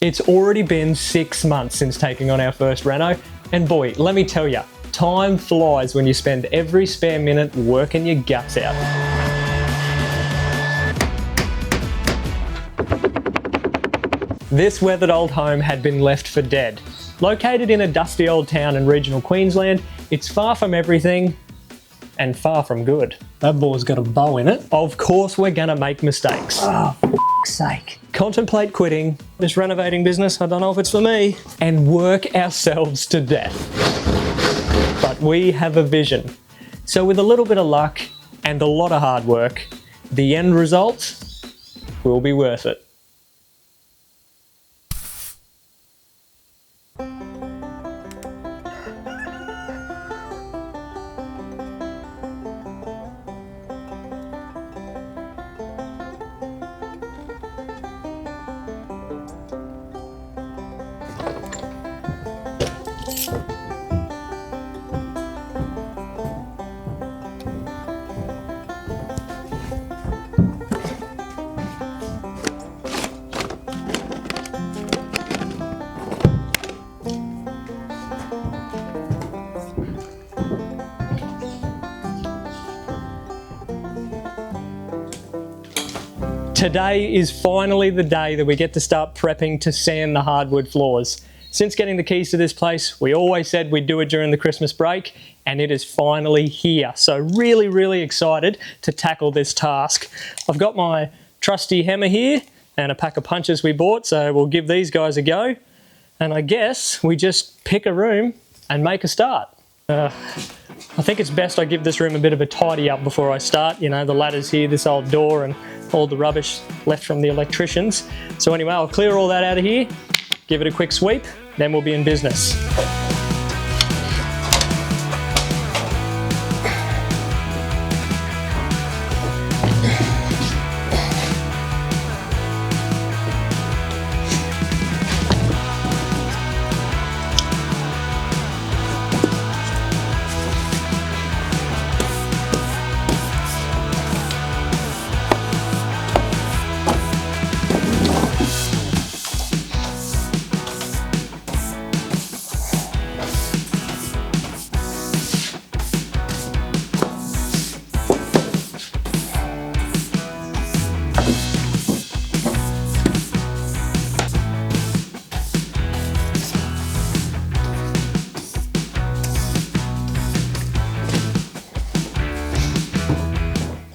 It's already been 6 months since taking on our first reno, and boy, let me tell you, time flies when you spend every spare minute working your guts out. This weathered old home had been left for dead. Located in a dusty old town in regional Queensland, it's far from everything and far from good. That ball's got a bow in it. Of course we're gonna make mistakes. Oh, for f***'s sake. Contemplate quitting this renovating business, I don't know if it's for me, and work ourselves to death. But we have a vision. So with a little bit of luck and a lot of hard work, the end result will be worth it. Today is finally the day that we get to start prepping to sand the hardwood floors. Since getting the keys to this place, we always said we'd do it during the Christmas break, and it is finally here. So really excited to tackle this task. I've got my trusty hammer here and a pack of punches we bought, so we'll give these guys a go. And I guess we just pick a room and make a start. I think it's best I give this room a bit of a tidy up before I start. You know, the ladders here, this old door, and all the rubbish left from the electricians. So anyway, I'll clear all that out of here, give it a quick sweep, then we'll be in business.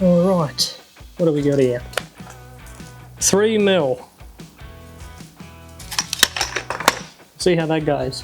All right, what do we got here? 3 mil. See how that goes.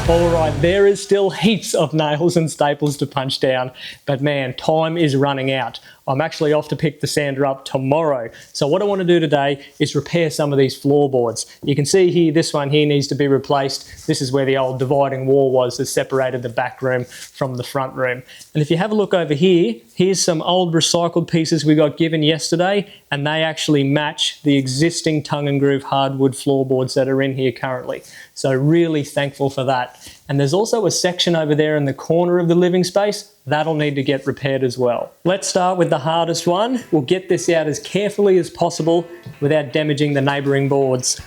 Alright, there is still heaps of nails and staples to punch down, but man, time is running out. I'm actually off to pick the sander up tomorrow. So what I want to do today is repair some of these floorboards. You can see here, this one here needs to be replaced. This is where the old dividing wall was that separated the back room from the front room. And if you have a look over here, here's some old recycled pieces we got given yesterday, and they actually match the existing tongue and groove hardwood floorboards that are in here currently. So really thankful for that. And there's also a section over there in the corner of the living space that'll need to get repaired as well. Let's start with the hardest one. We'll get this out as carefully as possible without damaging the neighbouring boards.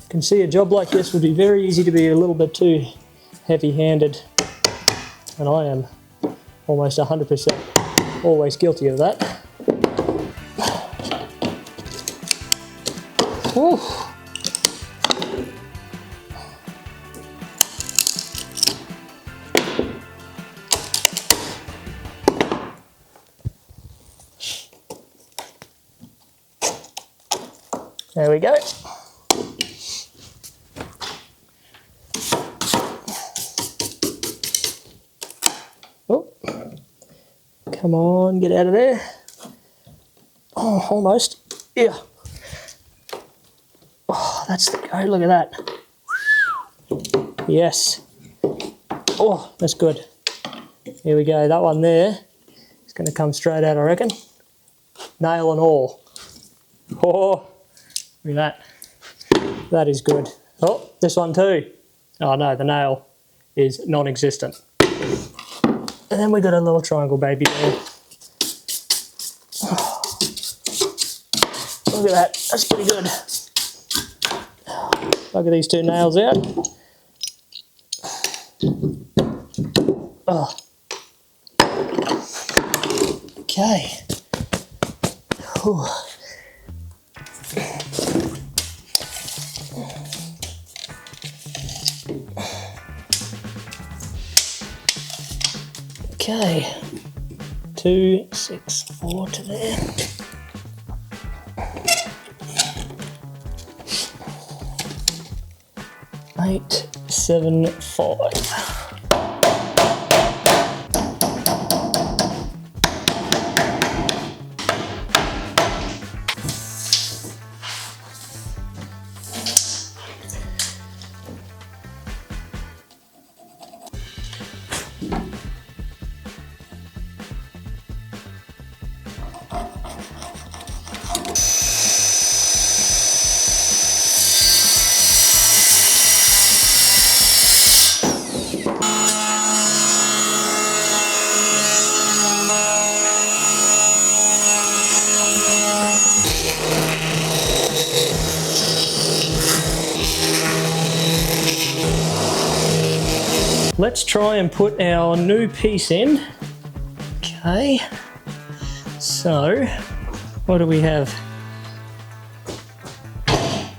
can see a job like this would be very easy to be a little bit too heavy-handed, and I am almost 100% always guilty of that. Whew. There we go. Oh, come on, get out of there. Oh, almost. Yeah. Oh, that's the go. Look at that. Yes. Oh, that's good. Here we go. That one there is going to come straight out, I reckon. Nail and all. Oh, look at that. That is good. Oh, this one too. Oh no, the nail is non-existent. And then we got a little triangle baby there. Oh, look at that. That's pretty good. Look at these two nails out. Oh. Okay. Whew. Okay. 2, 6, 4 to there. Eight, 7, 5. Let's try and put our new piece in. Okay, so what do we have?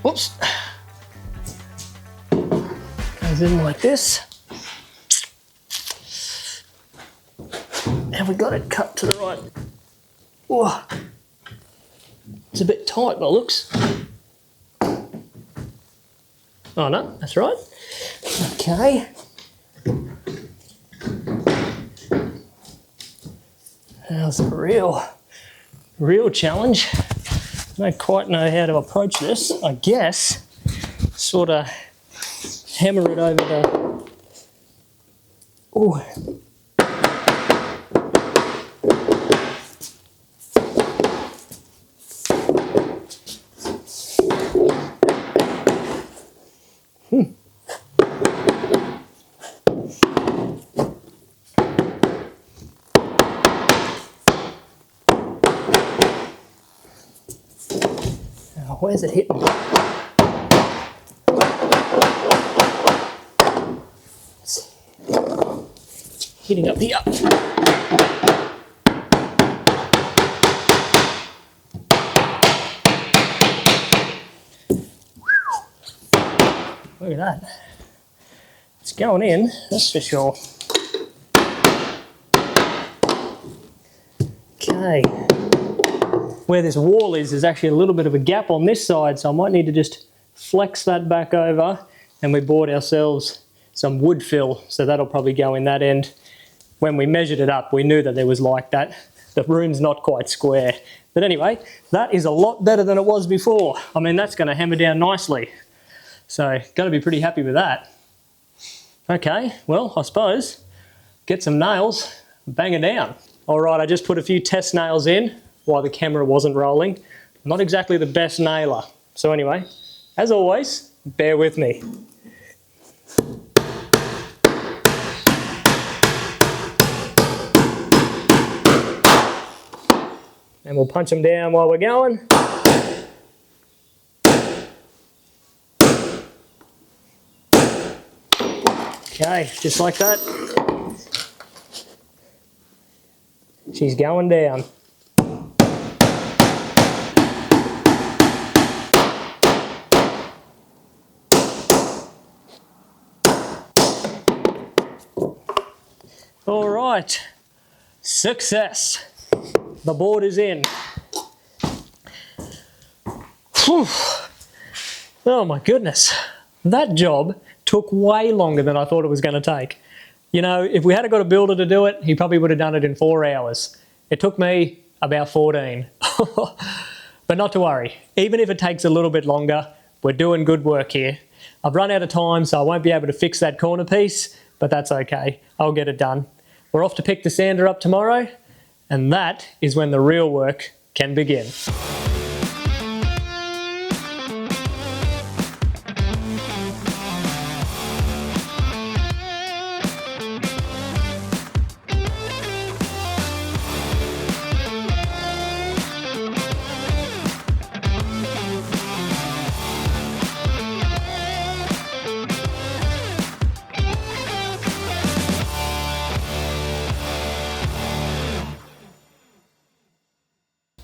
Whoops. Goes in like this. And we got it cut to the right. Whoa. It's a bit tight by looks. Oh no, that's right. Okay. That's a real challenge. I don't quite know how to approach this. I guess sort of hammer it over the... Ooh. Where's it hitting? Hitting up here. Look at that. It's going in, that's for sure. Okay. Where this wall is, there's actually a little bit of a gap on this side, so I might need to just flex that back over, and we bought ourselves some wood fill, so that'll probably go in that end. When we measured it up, we knew that there was like that. The room's not quite square. But anyway, that is a lot better than it was before. I mean, that's going to hammer down nicely. So, got to be pretty happy with that. Okay, well, I suppose, get some nails, bang it down. All right, I just put a few test nails in while the camera wasn't rolling. Not exactly the best nailer. So anyway, as always, bear with me. And we'll punch them down while we're going. Okay, just like that. She's going down. All right, success. The board is in. Whew. Oh my goodness. That job took way longer than I thought it was going to take. You know, if we had got a builder to do it, he probably would have done it in 4 hours. It took me about 14. But not to worry. Even if it takes a little bit longer, we're doing good work here. I've run out of time, so I won't be able to fix that corner piece, but that's okay. I'll get it done. We're off to pick the sander up tomorrow, and that is when the real work can begin.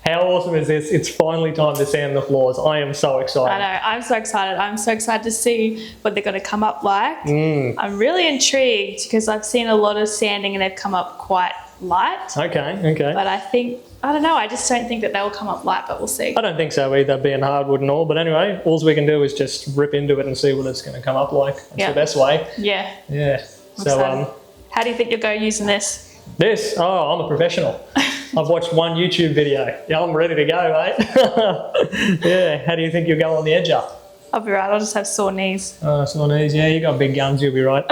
How awesome is this? It's finally time to sand the floors. I am so excited. I know, I'm so excited. I'm so excited to see what they're going to come up like. I'm really intrigued because I've seen a lot of sanding and they've come up quite light. Okay. But I don't know, I just don't think that they will come up light, but we'll see. I don't think so either, being hardwood and all. But anyway, all we can do is just rip into it and see what it's going to come up like. That's the best way. Yeah. Yeah. So, how do you think you'll go using this? I'm a professional. I've watched one YouTube video. Yeah, I'm ready to go, mate. Yeah, how do you think you'll go on the edge up? I'll be right, I'll just have sore knees. Sore knees, yeah, you got big guns, you'll be right.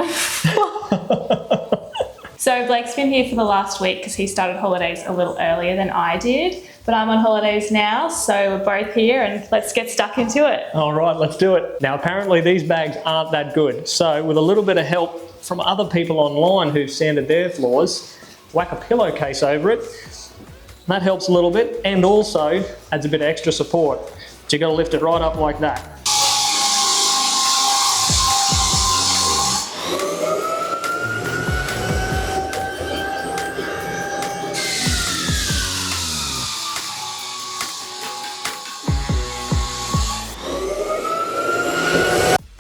So Blake's been here for the last week because he started holidays a little earlier than I did. But I'm on holidays now, so we're both here and let's get stuck into it. All right, let's do it. Now, apparently these bags aren't that good. So with a little bit of help from other people online who've sanded their floors, whack a pillowcase over it. That helps a little bit and also adds a bit of extra support. But you got to lift it right up like that.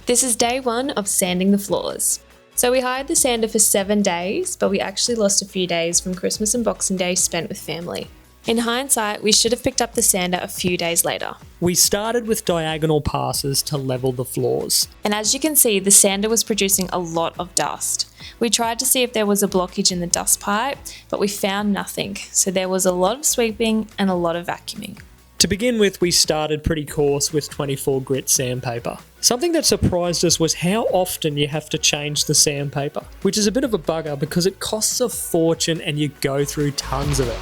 This is day 1 of sanding the floors. So we hired the sander for 7 days, but we actually lost a few days from Christmas and Boxing Day spent with family. In hindsight, we should have picked up the sander a few days later. We started with diagonal passes to level the floors. And as you can see, the sander was producing a lot of dust. We tried to see if there was a blockage in the dust pipe, but we found nothing. So there was a lot of sweeping and a lot of vacuuming. To begin with, we started pretty coarse with 24 grit sandpaper. Something that surprised us was how often you have to change the sandpaper, which is a bit of a bugger because it costs a fortune and you go through tons of it.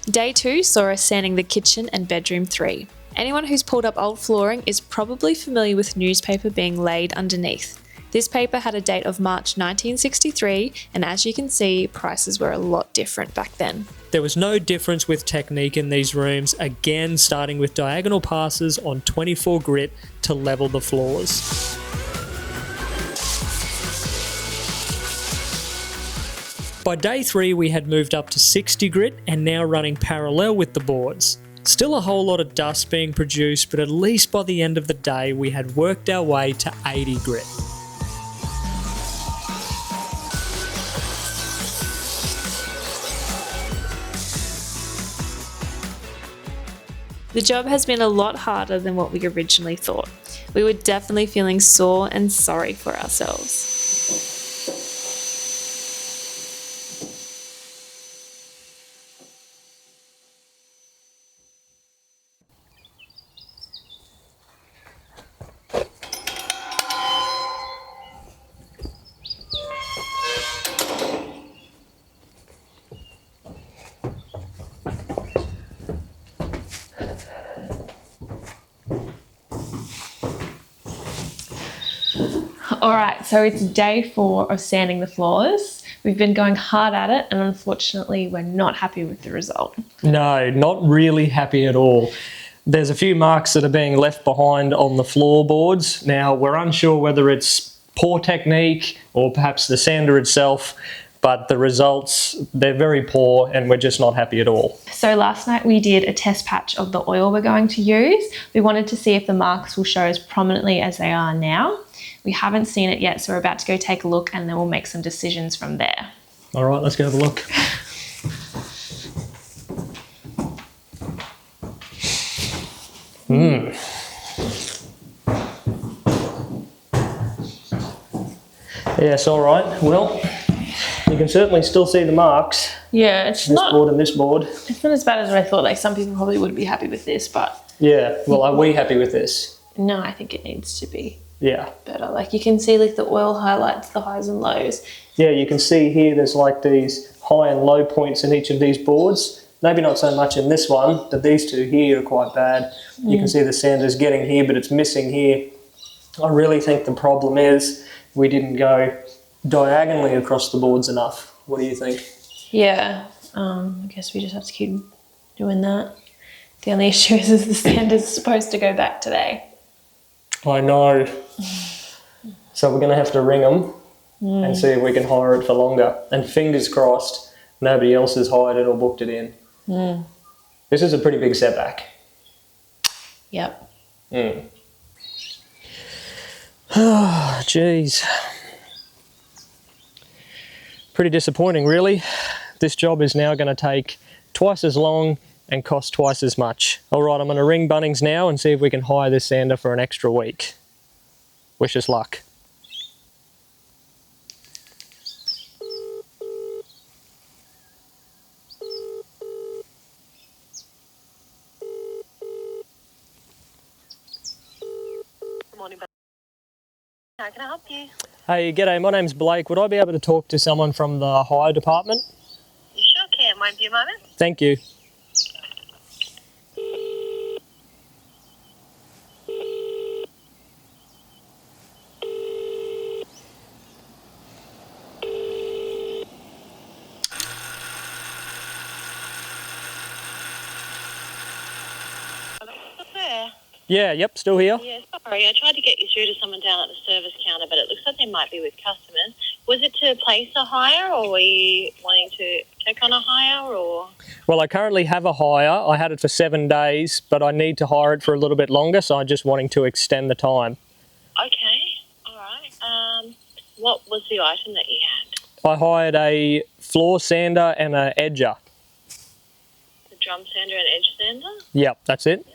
Day 2 saw us sanding the kitchen and bedroom 3. Anyone who's pulled up old flooring is probably familiar with newspaper being laid underneath. This paper had a date of March 1963, and as you can see, prices were a lot different back then. There was no difference with technique in these rooms, again starting with diagonal passes on 24 grit to level the floors. By day 3 we had moved up to 60 grit and now running parallel with the boards. Still a whole lot of dust being produced, but at least by the end of the day we had worked our way to 80 grit. The job has been a lot harder than what we originally thought. We were definitely feeling sore and sorry for ourselves. All right, so it's day 4 of sanding the floors. We've been going hard at it, and unfortunately, we're not happy with the result. No, not really happy at all. There's a few marks that are being left behind on the floorboards. Now, we're unsure whether it's poor technique or perhaps the sander itself, but the results, they're very poor and we're just not happy at all. So last night we did a test patch of the oil we're going to use. We wanted to see if the marks will show as prominently as they are now. We haven't seen it yet, so we're about to go take a look and then we'll make some decisions from there. All right, let's go have a look. Yes, all right. Well, you can certainly still see the marks. Yeah, it's This not board and this board. it's not as bad as I thought. Like some people probably would be happy with this, but Yeah, well, are we happy with this? no, I think it needs to be Yeah. better. Like you can see like the oil highlights the highs and lows. Yeah, you can see here there's like these high and low points in each of these boards. Maybe not so much in this one, but these two here are quite bad. You can see the sander's getting here, but it's missing here. I really think the problem is we didn't go diagonally across the boards enough. What do you think? Yeah, I guess we just have to keep doing that. The only issue is the sander's supposed to go back today. I know. So we're going to have to ring them and see if we can hire it for longer. And fingers crossed, nobody else has hired it or booked it in. This is a pretty big setback. Yep. Oh, geez. Pretty disappointing, really. This job is now going to take twice as long and cost twice as much. All right, I'm going to ring Bunnings now and see if we can hire this sander for an extra week. Wish us luck. Good morning, but how can I help you? Hey, g'day, my name's Blake. Would I be able to talk to someone from the hire department? You sure can. Won't be a moment. Thank you. What's there? Yeah, yep, still here. Yeah, sorry. I tried to get you through to someone down at the service counter, but it looks like they might be with customers. Was it to place a hire, or were you wanting to check on a hire, or? Well, I currently have a hire. I had it for 7 days, but I need to hire it for a little bit longer, so I'm just wanting to extend the time. Okay, all right. What was the item that you had? I hired a floor sander and an edger. The drum sander and edge sander? Yep, that's it.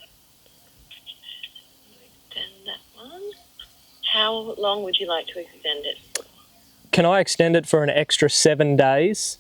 Extend that one. How long would you like to extend it for? Can I extend it for an extra 7 days?